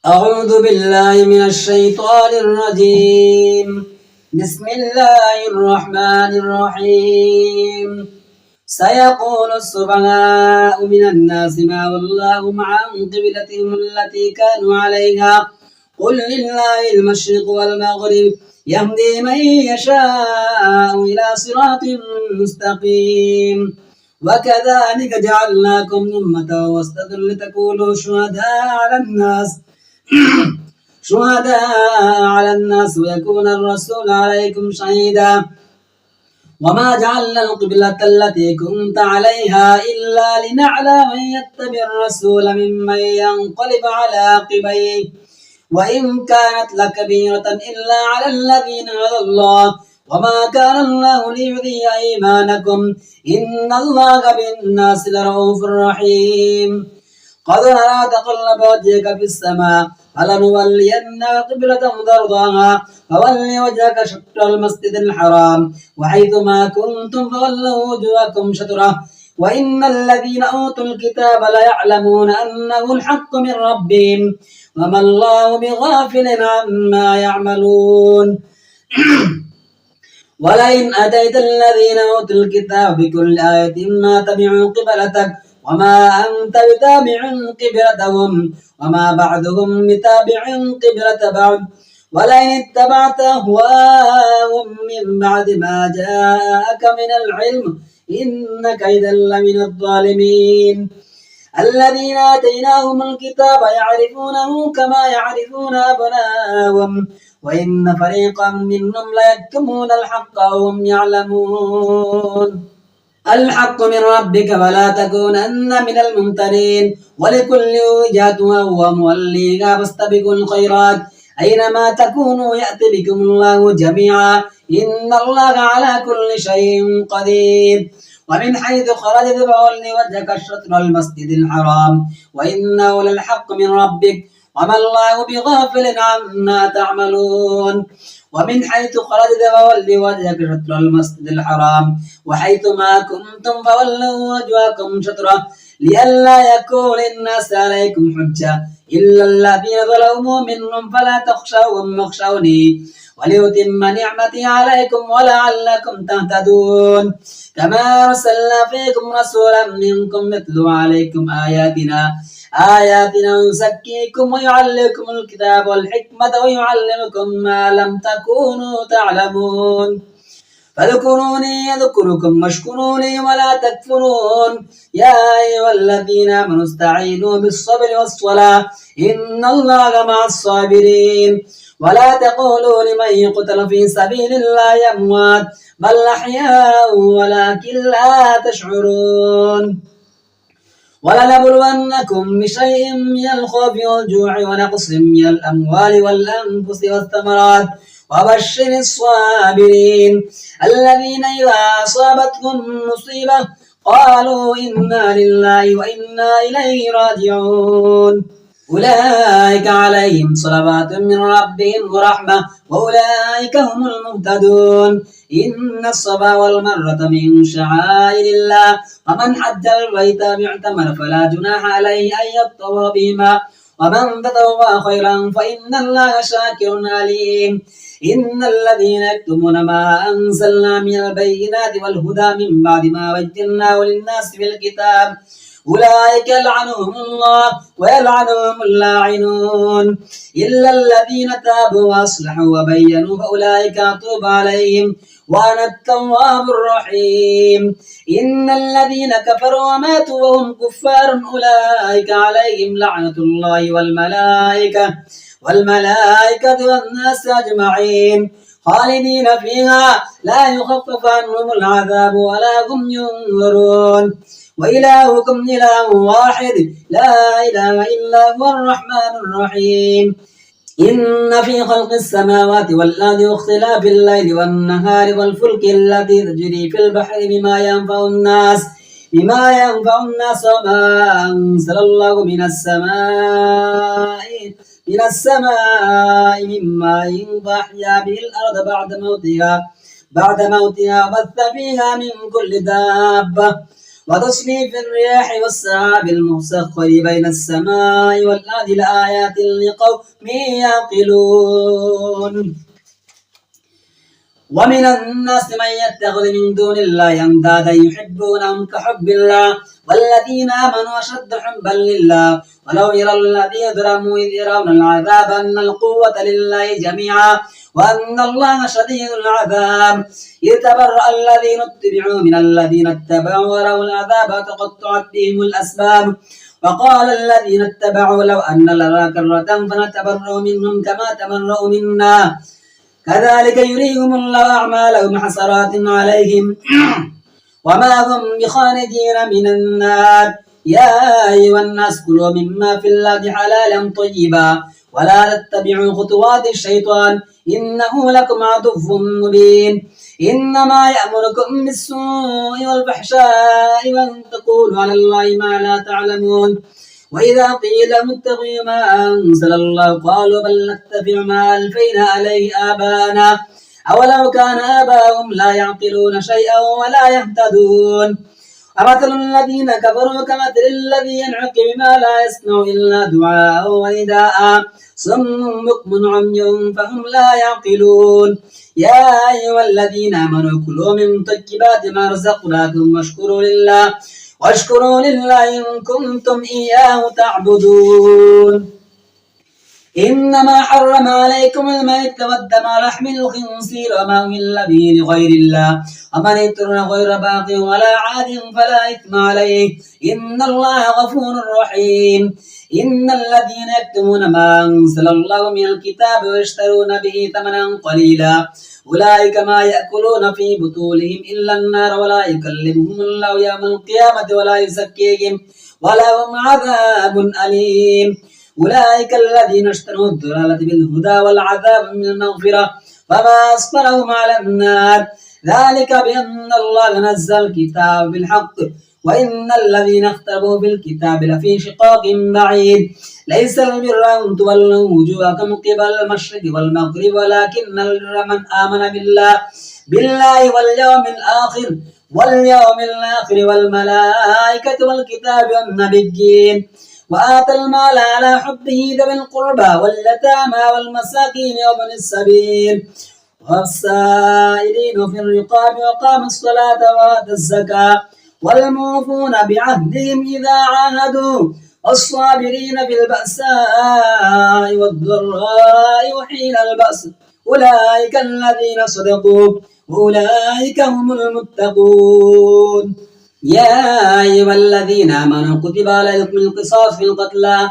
أعوذ بالله من الشيطان الرجيم. بسم الله الرحمن الرحيم. سيقول السفهاء من الناس ما ولاهم عن قبلتهم التي كانوا عليها قل لله المشرق والمغرب يهدي من يشاء إلى صراط مستقيم. وكذلك جعلناكم أمة وسطا لتكونوا شهداء على الناس ويكون الرسول عليكم شهيدا. وما جعلنا القبلة التي كنت عليها إلا لنعلم من يتبع الرسول ممن ينقلب على عقبيه وإن كانت لكبيرة إلا على الذين هدى الله وما كان الله ليضيع إيمانكم إن الله بالناس لرؤوف رحيم. قد نرى تقلب وجهك في السماء فلنولينك قبلة ترضاها فول وجهك شطر المسجد الحرام وحيثما كنتم فولوا وجوهكم شطره وإن الذين أوتوا الكتاب ليعلمون أنه الحق من ربهم وما الله بغافل عما يعملون. ولئن أتيت الذين أوتوا الكتاب بكل آية ما تبعوا قبلتك وما أنت بتابع قبلتهم وما بعضهم بتابع قبلة بعض ولئن اتبعت أهواءهم من بعد ما جاءك من العلم إنك إذا لمن الظالمين. الذين آتيناهم الكتاب يعرفونه كما يعرفون أبناءهم وإن فريقا منهم ليكتمون الحق وهم يعلمون. الحق من ربك فلا تكونن من الممترين ولكل وجهة هو موليها فاستبقوا الخيرات أينما تكونوا يأتي بكم الله جميعا إن الله على كل شيء قدير. ومن حيث خرجت فول وجهك شطر المسجد الحرام وإنه للحق من ربك وما الله بغافل عما تعملون. ومن حيث خرجت فول وجهك شطر المسجد الحرام وحيثما كنتم فولوا وجوهكم شطره لئلا يكون للناس عليكم حجة إلا الذين ظلموا منهم فلا تخشوهم واخشوني وليتم نعمتي عليكم ولعلكم تهتدون. كما أرسلنا فيكم رسولا منكم يتلو عليكم آياتنا ويزكيكم ويعلمكم الكتاب والحكمة ويعلمكم ما لم تكونوا تعلمون. فاذكروني يذكركم واشكروا لي ولا تكفرون. يا أيها الذين آمنوا استعينوا بالصبر والصلاة إن الله مع الصابرين. ولا تقولوا لمن يقتل في سبيل الله أموات بل أحياء ولكن لا تشعرون. ولنبلونكم بشيء من الخوف والجوع ونقص من الأموال والأنفس والثمرات وبشر الصابرين الذين إذا أصابتهم مصيبة قالوا إنا لله وإنا إليه راجعون. أولئك عليهم صلوات من ربهم ورحمة وأولئك هم المهتدون. إن الصفا والمروة من شعائر الله ومن حج البيت واعتمر فلا جناح عليه أن يطوف بهما ومن تطوع خيرا فإن الله شاكر عليم. إن الذين يكتمون ما أنزلنا من البينات والهدى من بعد ما بيناه للناس في الكتاب أولئك يلعنهم الله ويلعنهم اللاعنون إلا الذين تابوا وأصلحوا وبينوا فأولئك أتوب عليهم وأنا التواب الرحيم. إن الذين كفروا وماتوا وهم كفار أولئك عليهم لعنة الله والملائكة والناس أجمعين خالدين فيها لا يخفف عنهم العذاب ولا هم ينظرون. وإلهكم إله واحد لا إله إلا هو الرحمن الرحيم. إن في خلق السماوات والأرض واختلاف الليل والنهار والفلك التي تجري في البحر بما ينفع الناس وما أنزل الله من السماء من ماء فأحيا به الأرض بعد موتها وبث فيها من كل دابة وتصريف الرياح والسحاب المسخر بين السماء والأرض لآيات لقوم يعقلون ومن الناس من يتخذ من دون الله أندادا يحبونهم كحب الله والذين آمنوا أشد حبا لله ولو يرى الذين ظلموا إذ يرون العذاب أن القوة لله جميعا وأن الله شديد العذاب إذ تبرأ الذين اتبعوا من الذين اتبعوا ورأوا العذاب وتقطعت بهم الأسباب وقال الذين اتبعوا لو أن لنا كرة فنتبرأ منهم كما تبرأوا منا كذلك يريهم الله أعمالهم حسرات عليهم وما هم بخارجين من النار يا أيها الناس كلوا مما في الأرض حلالا طيبا ولا تتبعوا خطوات الشيطان إنه لكم عدو مبين إنما يأمركم بالسوء والفحشاء وأن تقولوا على الله ما لا تعلمون وإذا قيل اتبعوا ما أنزل الله قالوا بل نتبع ما ألفينا عليه آباءنا أولو كان آباؤهم لا يعقلون شيئا ولا يهتدون أمثل الذين كفروا كمثل الذي ينعق بما لا يسمع إلا دعاء ونداء صم بكم عمي فهم لا يعقلون يا أيها الذين آمنوا كلوا من طيبات ما رزقناكم واشكروا لله إن كنتم إياه تعبدون إنما حرم عليكم الميت والدم ولحم الخنزير وما أهل به لغير الله ومن اضطر غير باغ ولا عاد فلا إثم عليه إن الله غفور رحيم إن الذين يكتمون ما أنزل الله من الكتاب ويشترون به ثمنا قليلا أولئك ما يأكلون في بطونهم إلا النار ولا يكلمهم الله يوم القيامة ولا يزكيهم ولهم عذاب أليم أولئك الذين اشتروا الضلالة بالهدى والعذاب من المغفرة فما أصبرهم على النار ذلك بأن الله نزل الكتاب بالحق وإن الذين اختلفوا بالكتاب لفي شقاق بعيد ليس البر أن تولوا وجوهكم قبل المشرق والمغرب ولكن البر من آمن بالله واليوم الآخر والملائكة والكتاب والنبيين وآتى المال على حبه ذوي القربى واليتامى والمساكين وابن السبيل والسائلين في الرقاب وقام الصلاة وآتى الزكاة والموفون بعهدهم إذا عاهدوا والصابرين في البأساء والضراء وحين البأس أولئك الذين صدقوا وأولئك هم المتقون يا أيها الذين آمنوا كتب عليكم القصاص في القتلى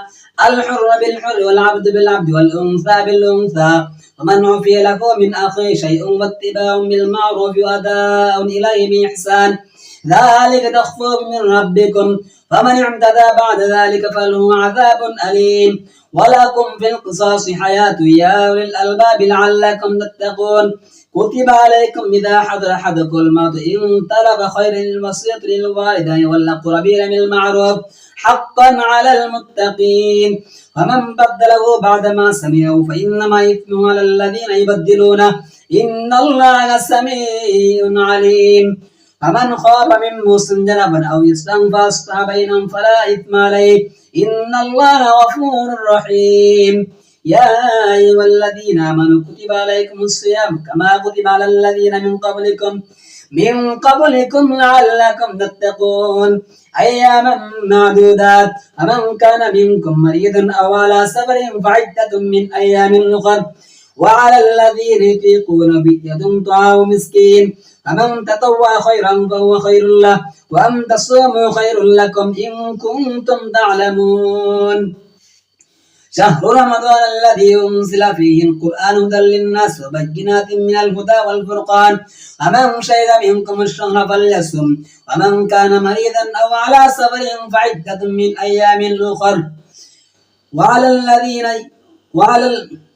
الحر بالحر والعبد بالعبد والأنثى بالأنثى ومن عفي له من أخيه شيء واتباع بالمعروف وأداء إليه بإحسان ذلك تخفيف من ربكم فمن اعتدى بعد ذلك فله عذاب أليم ولكم في القصاص حياة يا أولي الألباب لعلكم تتقون كتب عليكم إذا حضر أحدكم الموت إن ترك خير الوصية للوالدين والأقربين بالمعروف حقا على المتقين ومن بدله بعدما سمعه فإنما إثمه على الذين يبدلونه إن الله سميع عليم فمن خاف من موص جنبا أو إثما فأصلح بينهم فلا إثم عليه إن الله غفور رحيم يا أيها الذين آمنوا كتب عليكم الصيام كما كتب على الذين من قبلكم لعلكم تتقون أياما معدودات فمن كان منكم مريضا أو على سفر فعدة من أيام أخر وعلى الذين يطيقون فدية طعام مسكين فمن تطوع خيرا فهو خير له وأن تصوموا خير لكم إن كنتم تعلمون شهر رمضان الذي أنزل فيه القرآن هدى للناس وبينات من الهدى والفرقان فمن شهد منكم الشهر فليصم ومن كان مريضا أو على سفر فعدة من أيام أخر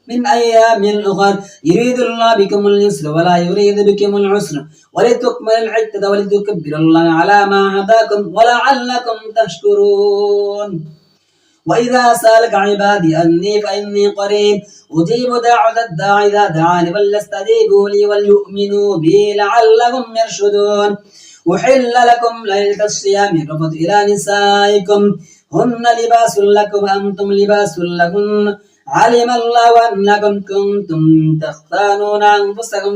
من أيام أخر يريد الله بكم اليسر ولا يريد بكم العسر ولتكملوا العدة ولتكبروا الله على ما هداكم ولعلكم تشكرون وإذا سألك عبادي أني فإني قريب أجيب دعوة الداع إذا دعاني فليستجيبوا لي وليؤمنوا بي لعلهم يرشدون أحل لكم ليلة الصيام الرفث إلى نسائكم هن لباس لكم وأنتم لباس لهن علم الله أنكم كنتم تختانون أنفسكم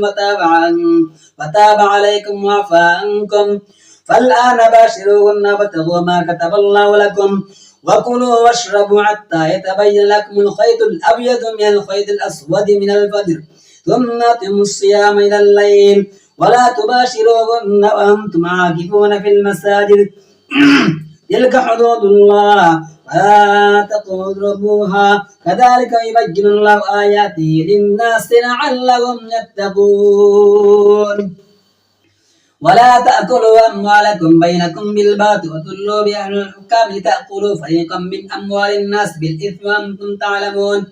فتاب عليكم وعفى عنكم فالآن باشروهن وابتغوا ما كتب الله لكم وكلوا واشربوا حتى يتبين لكم الخيط الأبيض من الخيط الأسود من الفجر ثم أتموا الصيام إلى الليل ولا تباشروهن وأنتم عاكفون في المساجد تلك حدود الله فلا تقربوها كذلك يبين الله آياته للناس لعلهم يتقون ولا تأكلوا أموالكم بينكم بالباطل وتدلوا بأهل الحكام لتأكلوا فريقا من أموال الناس بالإثم وأنتم تعلمون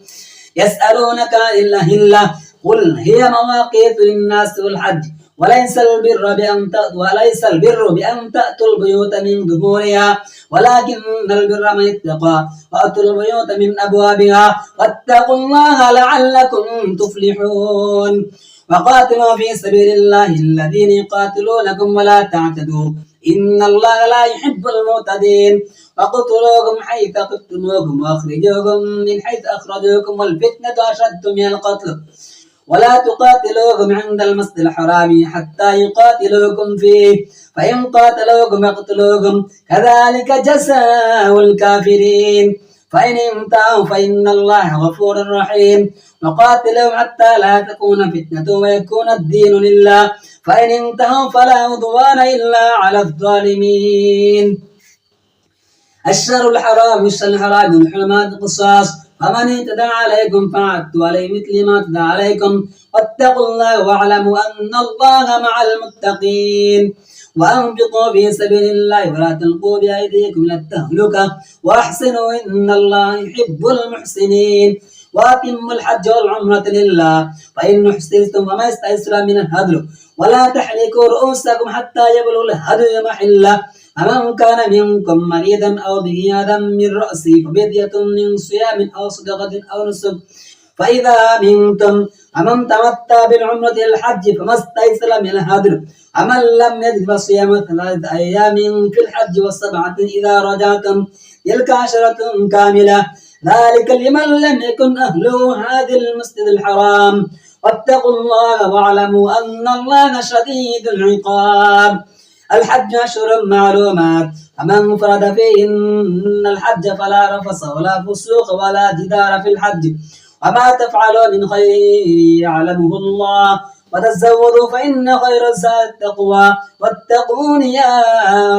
يسألونك عن الأهلة قل هي مواقيت للناس والحج وليس البر بأن تأتوا البيوت من ظهورها ولكن البر من اتقى وأتوا البيوت من أبوابها واتقوا الله لعلكم تفلحون وقاتلوا في سبيل الله الذين يقاتلونكم ولا تعتدوا إن الله لا يحب المعتدين وقتلوهم حيث قتلوهم وأخرجوهم من حيث أخرجوكم والفتنة أشد من القتل ولا تقاتلوهم عند المسجد الحرام حتى يقاتلوكم فيه فإن قاتلوكم فاقتلوهم كذلك جزاء الكافرين فإن انتهوا فإن الله غفور رحيم وقاتلهم حتى لا تكون فتنة ويكون الدين لله فإن انتهوا فلا عدوان إلا على الظالمين الشهر الحرام من حرمات القصاص فمن اعتدى عليكم فاعتدوا عليه مثل ما اعتدى عليكم واتقوا الله واعلموا أن الله مع المتقين وأنفقوا في سبيل الله ولا تلقوا بأيديكم إلى التهلكة وأحسنوا إن الله يحب المحسنين وأتموا الحج والعمرة لله فإن احسنتم فما استيسر من الهدي ولا تحلقوا رؤوسكم حتى يبلغ الهدي محله فمن كان منكم مريضا أو به أذى من رأسه ففدية من صيام أو صدقة أو نسك فإذا أمنتم فمن تمتع بالعمرة إلى الحج فما استيسر من الهدي ومن لم يجد فصيام 3 أيام في الحج و7 إذا رجعتم تلك 10 كاملة ذلك لمن لم يكن أهله هذا المسجد الحرام واتقوا الله واعلموا أن الله شديد العقاب الحج أشهر معلومات فمن فرد فيهن الحج فلا رفث ولا فسوق ولا جدال في الحج وما تفعلوا من خير يعلمه الله وتزودوا فإن خير الزاد التقوى واتقون يا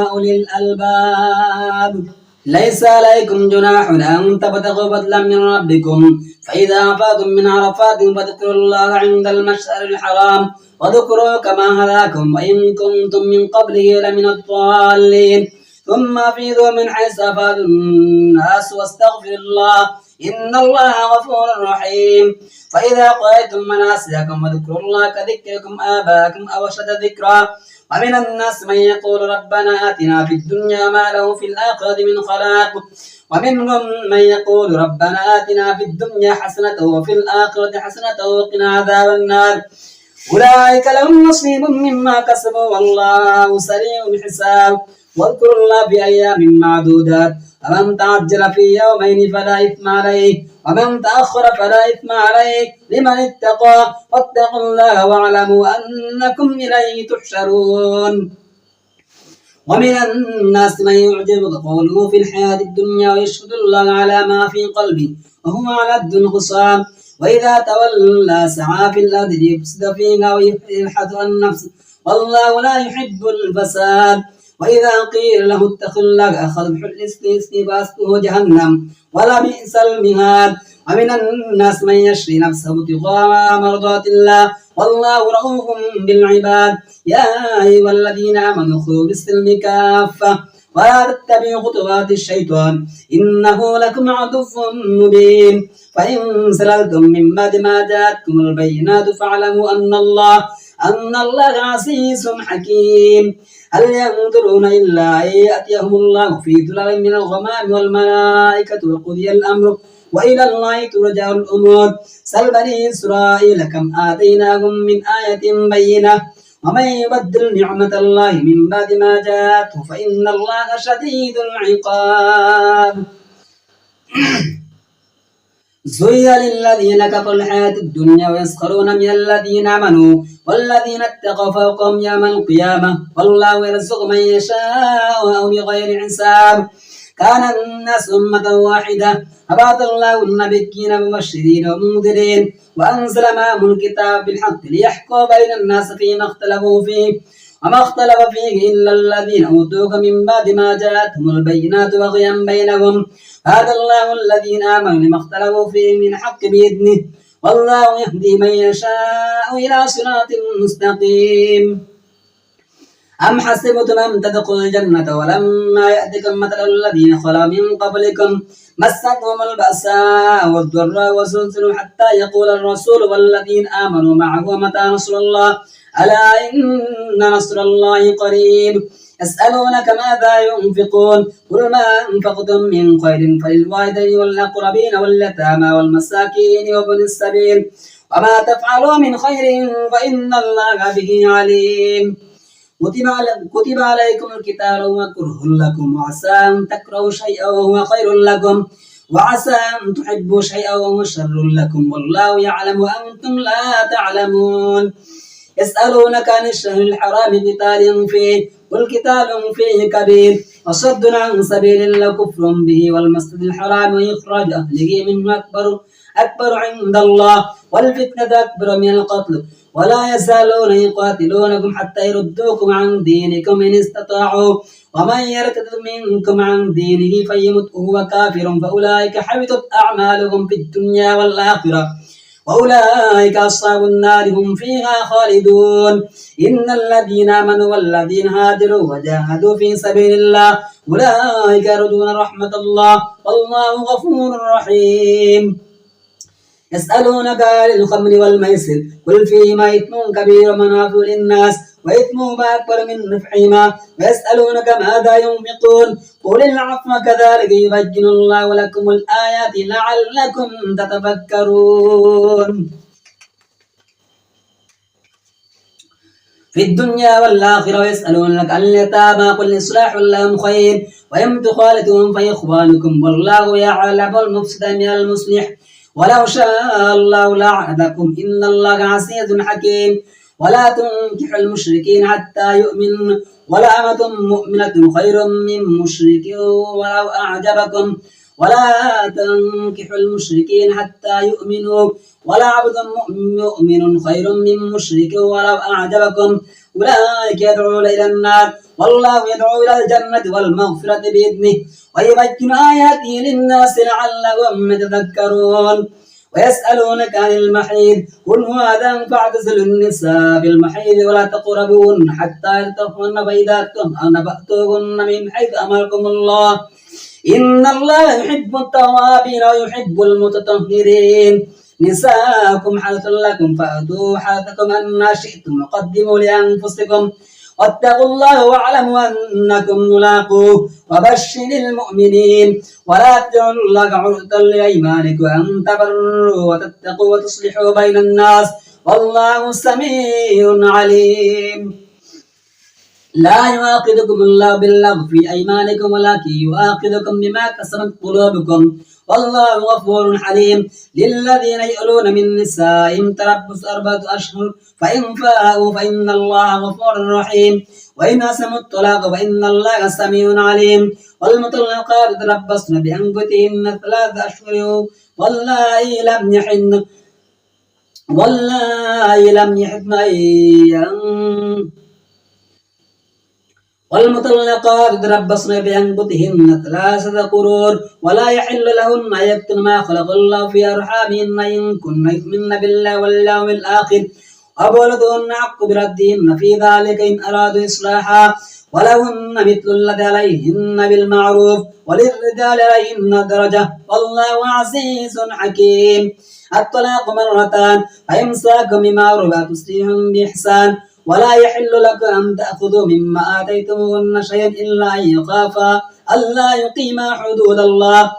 أولي الألباب ليس عليكم جناح أن تبتغوا فضلا من ربكم فإذا أفاضتم من عرفات فاذكروا الله عند المشعر الحرام واذكروا كما هداكم وإن كنتم من قبله لمن الضالين ثم أفيضوا من حيث أفاض الناس واستغفروا الله إن الله غفور رحيم فإذا قضيتم مناسككم فاذكروا الله كذكركم آباءكم أو أشد ذكرا ومن الناس من يقول ربنا آتنا في الدنيا ما له في الآخرة من خلاق ومنهم من يقول ربنا آتنا في الدنيا حسنة وفي الآخرة حسنة وقنا عذاب النار أولئك لهم نصيب مما كسبوا والله سريع الحساب واذكروا الله في أيام معدودات فمن تعجل في يومين فلا إثم عليه ومن تأخر فلا إثم عليه لمن اتقى واتقوا الله واعلموا أنكم إليه تحشرون ومن الناس من يعجبك قوله في الحياة الدنيا ويشهد الله على ما في قلبه وهو على الخصام وإذا تولى سعى في الأرض ليفسد فيها ويبحث عن النفس والله لا يحب الفساد وإذا قيل له اتق الله أخذه الاستباسته جهنم ولبئس المهاد ومن الناس من يشري نفسه ابتغاء مرضات الله والله رؤوف بالعباد يا أيها الذين آمنوا خذوا بالسلم كافة ولا تتبعوا خطوات الشيطان إنه لكم عدو مبين فإن زللتم من بعد ما جاءتكم البينات فاعلموا أن الله عزيز حكيم هل ينظرون إلا أن يأتيهم الله في ظلال من الغمام والملائكة وقضي الأمر وإلى الله ترجع الأمور سل بني إسرائيل كم آتيناهم من آية بينة ومن يبدل نعمة الله من بعد ما جاءته فإن الله شديد العقاب زين للذين كفروا الحياة الدنيا ويسخرون من الذين آمنوا والذين اتقوا فوقهم يوم القيامة والله يرزق من يشاء بغير حساب كان الناس أمة واحدة فبعث الله النبيين مبشرين ومنذرين وأنزل معهم الكتاب بالحق ليحكم بين الناس فيما اختلفوا فيه وما اختلف فيه إلا الذين أوتوه من بعد ما جاءتهم البينات بغيا بينهم هذا الله الذين آمنوا لما اختلفوا فيه من حق بإذنه والله يهدي من يشاء إلى صراط مستقيم أم حسبتم أن تدخلوا الجنة ولما يأتكم مثل الذين خلوا من قبلكم مستهم البأساء والضراء وزلزلوا حتى يقول الرسول والذين آمنوا معه متى نصر الله ألا إن نصر الله قريب يسألونك ماذا ينفقون قل ما أنفقتم من خير فللوالدين والأقربين واليتامى والمساكين وابن السبيل وما تفعلوا من خير فإن الله به عليم كتب عليكم القتال وهو كره لكم وعسى أن تكرهوا شيئا وهو خير لكم وعسى أن تحبوا شيئا وهو شر لكم والله يعلم وأنتم لا تعلمون يسألونك عن الشهر الحرام قتال فيه قل قتال فيه كبير وصد عن سبيل الله كفر به والمسجد الحرام وإخراج أهله منه أكبر عند الله والفتنة أكبر من القتل ولا يزالون يقاتلونكم حتى يردوكم عن دينكم إن استطاعوا ومن يرتد منكم عن دينه فيمت وهو كافر فأولئك حبطت أعمالهم في الدنيا والآخرة وأولئك أصحاب النار هم فيها خالدون إن الذين آمنوا والذين هاجروا وجاهدوا في سبيل الله أولئك يرجون رحمة الله والله غفور رحيم يسألونك عن الخمر والميسر قل فيهما إثم كبير ومنافع للناس وإثمهما أكبر من نفعهما ويسألونك ماذا ينفقون قل العفو كذلك يبين الله لكم الآيات لعلكم تتفكرون في الدنيا والآخرة ويسألونك عن اليتامى قل إصلاح لهم خير وإن تخالطوهم فإخوانكم والله يعلم المفسد من المصلح ولو شاء الله لأعنتكم إن الله عزيز حكيم ولا تنكحوا المشركين حتى يؤمنوا ولأمة مؤمنة خير من مشرك ولو أعجبكم ولا تنكحوا المشركين حتى يؤمنوا ولا عبد مؤمن خير من مشرك ولو أعجبكم أولئك يدعون إلى النار والله يدعو إلى الجنة والمغفرة بإذنه ويبين آياته للناس لعلهم يتذكرون ويسألونك عن المحيض قل هو أذى فاعتزلوا النساء في المحيض ولا تقربوهن حتى يطهرن فإذا نبأتوهن من حيث أمركم الله إن الله يحب التوابين ويحب المتطهرين نساءكم حرث لكم فأتوا حرثكم أن شئتم وقدموا لأنفسكم واتقوا الله واعلموا أنكم ملاقوه وبشر المؤمنين ولا تجعلوا الله عرضة لأيمانكم أن تبروا وتتقوا وتصلحوا بين الناس والله سميع عليم لا يؤاخذكم الله باللغو في أيمانكم ولكن يؤاخذكم بما كسبت قلوبكم والله غفور حليم للذين يؤلون من نسائهم تربص 4 أشهر فإن فاءوا فإن الله غفور رحيم وإن أسموا الطلاق فإن الله سميع عليم والمطلقات يتربصن بأنفسهن 3 أشهر واللائي لم يحضن والمطلقات يتربصن بأنفسهن 3 قرون ولا يحل لهن أن يكتمن ما خلق الله في أرحامهن إن كن يؤمن بالله واليوم الآخر وبولدهن حق بردهن في ذلك إن أرادوا إصلاحا ولهن مثل الذي عليهن بالمعروف وللرجال عليهن درجة والله عزيز حكيم الطلاق 2 فإمساك بمعروف أو تسريح بإحسان ولا يحل لك أن تأخذوا مما آتيتموهن شيئا إلا أن يخافا ألا يقيما حدود الله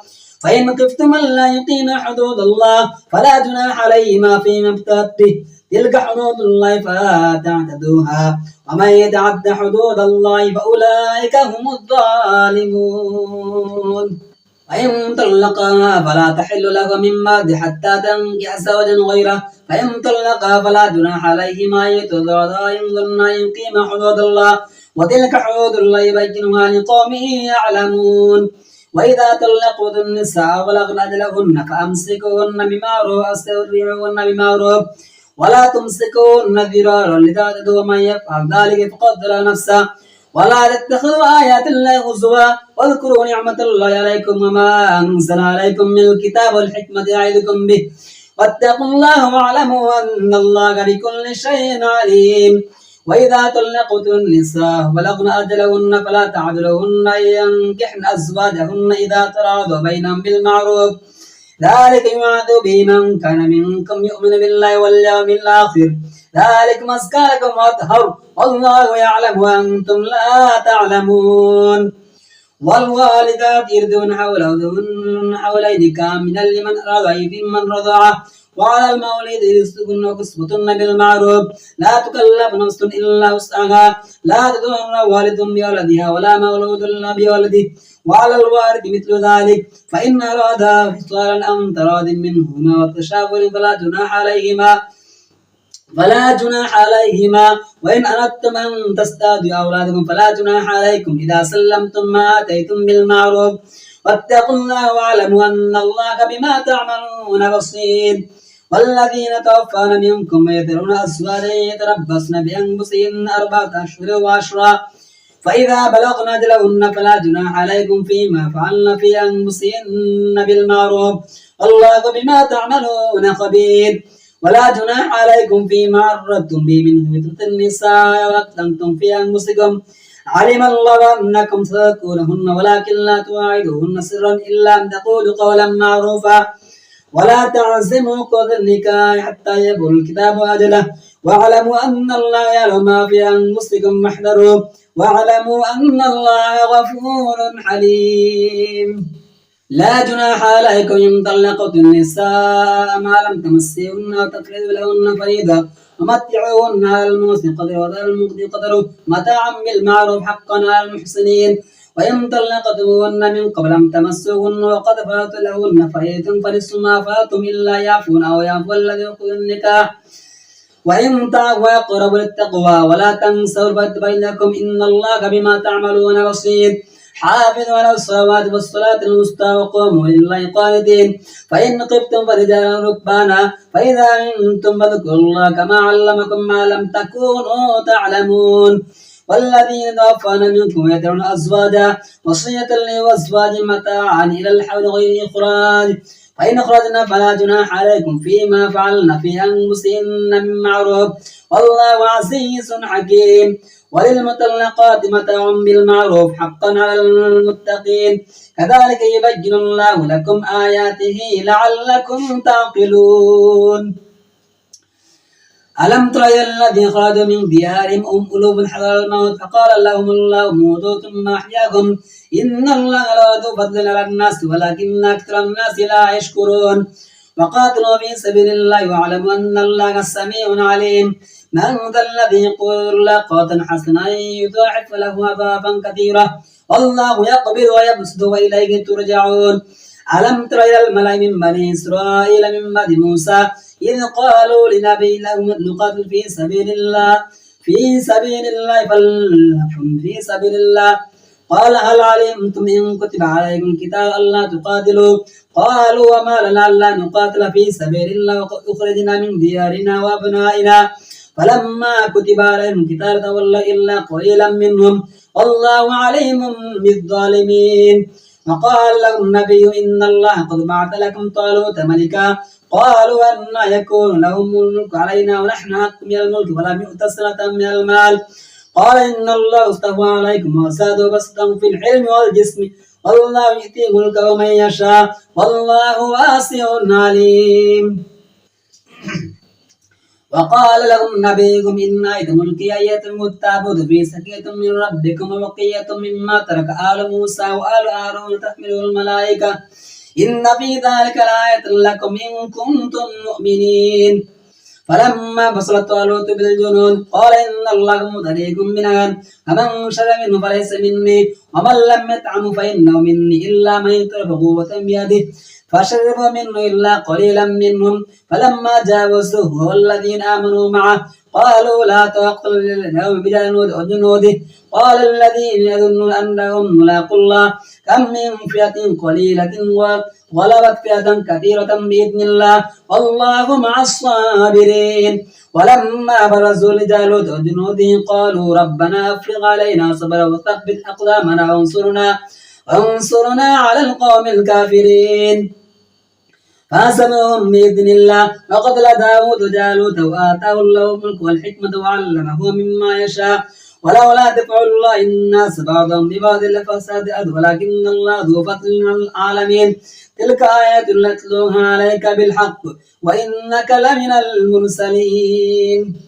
فإن خفتم ألا يقيما حدود الله فلا جناح عليهما فيما ابتدت به تلك حدود الله فلا تعتدوها ومن يتعد حدود الله فأولئك هم الظالمون فإن طلقها فلا تحل له من بعد حتى تنكح زوجا غيره فإن طلقها فلا جناح عليهما أن يتراضيا إن ظنا أن يقيما حدود الله وتلك حدود الله يبينها لقوم يعلمون وإذا طلقتم النساء وبلغن أجلهن فأمسكوهن بمعروف أو سرحوهن بمعروف ولا تمسكوهن ضرارا لتعتدوا ومن يفعل ذلك فقد ظلم نفسه ولا تتخذوا آيات الله هزوا واذكروا نعمة الله عليكم وما أنزل عليكم من الكتاب والحكمة يعظكم به واتقوا الله واعلموا أن الله بكل شيء عليم وإذا طلقتم النساء بلغن أجلهن فلا تعذلوهن أن ينكحن أزواجهن إذا تراضوا بينهم بالمعروف ذلك يوعظ به من كان منكم يؤمن بالله واليوم الآخر ذلك أزكى لكم وأطهر والله يعلم وأنتم لا تعلمون والوالدات يرضعن حولين كاملا لمن أراد من رضعه وعلى المولد رزقهن وكسوتهن بالمعروف لا تكلف نفس إلا وسعها لا تضر والد بولدها ولا مولود بولده وعلى الوارث مثل ذلك فإن أرادا فصالا عن تراض منهما وتشاور فلا جناح عليهما وإن أردتم أن تستأذوا أولادكم فلا جناح عليكم إذا سلمتم ما آتيتم بالمعروف واتقوا الله واعلموا أن الله بما تعملون بصير والذين توفون منكم ويذرون أزواجا يتربصن بأنفسهن 4 أشهر وعشرا فإذا بلغن أجلهن فلا جناح عليكم فيما فعلن في أنفسهن بالمعروف والله بما تعملون خبير ولا جناح عليكم فيما عرضتم به من فتنة النساء وأكثرتم في أنفسكم علم الله أنكم ستذكرونهن ولكن لا تواعدوهن سرا إلا أن تقولوا قولا معروفا ولا تعزموا عقد النكاح حتى يبلغ الكتاب أجله واعلموا أن الله يعلم ما في أنفسكم واحذروا واعلموا أن الله غفور حليم لا جناح عليكم إن طلقتم النساء ما لم تمسوهن وتفرضوا لهن فريضة ومتعوهن على الموسع قدره وعلى المقتدر قدره متاعا بالمعروف حقا على المحسنين وإن طلقتموهن من قبل أن تمسوهن وقد فرضتم لهن فريضة فنصف ما فرضتم إلا يعفون أو يعفو الذي يعقد النكاح وإن تعفوا وأقربوا للتقوى ولا تنسوا الفضل بينكم إن الله بما تعملون بصير حافظوا على الصلوات والصلاة الوسطى وقوموا لله قانتين فإن خفتم فرجالا ركبانا فإذا أمنتم فاذكروا الله كما علمكم ما لم تكونوا تعلمون والذين توفون منكم يذرون أزواجا وصية لأزواج متاعا إلى الحول غير إخراج فإن أخرجنا فلا جناح عليكم فيما فعلن في أنفسهن من معروف والله عزيز حكيم وللمطلقات متاع بالمعروف حقا على المتقين كذلك يبين الله لكم آياته لعلكم تعقلون ألم تر الذين خرجوا من ديارهم قلوب حذر الموت فقال لهم الله موتوا ثم أحياهم إن الله لذو فضل على الناس ولكن أكثر الناس لا يشكرون وقاتلوا في سبيل الله واعلموا أن الله سميع عليم من ذا الذي يقول قوتا حسنا يضاعف له أضعافا كثيرة والله يقبل ويبسط وإليه ترجعون ألم تر إلى الملأ من بني إسرائيل من بعد موسى إذ قالوا لنبي لهم نقاتل في سبيل الله قال هل علمتم إن كتب عليكم القتال ألا تقاتلوا قالوا وما لنا ألا نقاتل في سبيل الله وقد أخرجنا من ديارنا وأبنائنا فلما كتب عليهم القتال تولوا إلا قليلا منهم والله عليم بالظالمين وقال لهم النبي إن الله قد بعث لكم طالوت ملكا قالوا أن يكون لهم الملك علينا ونحن أحق من الملك ولم يؤت سنة من المال قال إن الله اصطفى عليكم وزاده بسطا في العلم والجسم والله يؤتي ملكه من يشاء والله واسع عليم وقال لهم نبيكم إن آية ملكي أيتم التابوت في سكية من ربكم وبقية مما ترك آل موسى وآل هارون تحمله الملائكة إن في ذلك لآية لكم إن كنتم مؤمنين فلما فصل طالوت بالجنود قال إن الله مبتليكم بنهر فمن شرب منه فليس مني ومن لم يطعمه فإنه مني إلا من يطرف قوة بيده فشربوا منه إلا قليلا منهم فلما جاوزته هو والذين آمنوا معه قالوا لا تقتل اليوم بجنوده قال الذين يظنون أنهم ملاقوا الله كم من فئة قليلة غلبت فئة كثيرة بإذن الله والله مع الصابرين ولما برزوا لجالوت وجنوده قالوا ربنا أفرغ علينا صبرا وثبت أقدامنا وانصرنا على القوم الكافرين فحسبهم بإذن الله وقتل داود جالوت وآتاه الله الملك والحكمة وعلمه مما يشاء ولولا دفع الله الناس بعضهم ببعض لفسدت الأرض ولكن الله ذو فضل على العالمين تلك آيات نتلوها عليك بالحق وإنك لمن المرسلين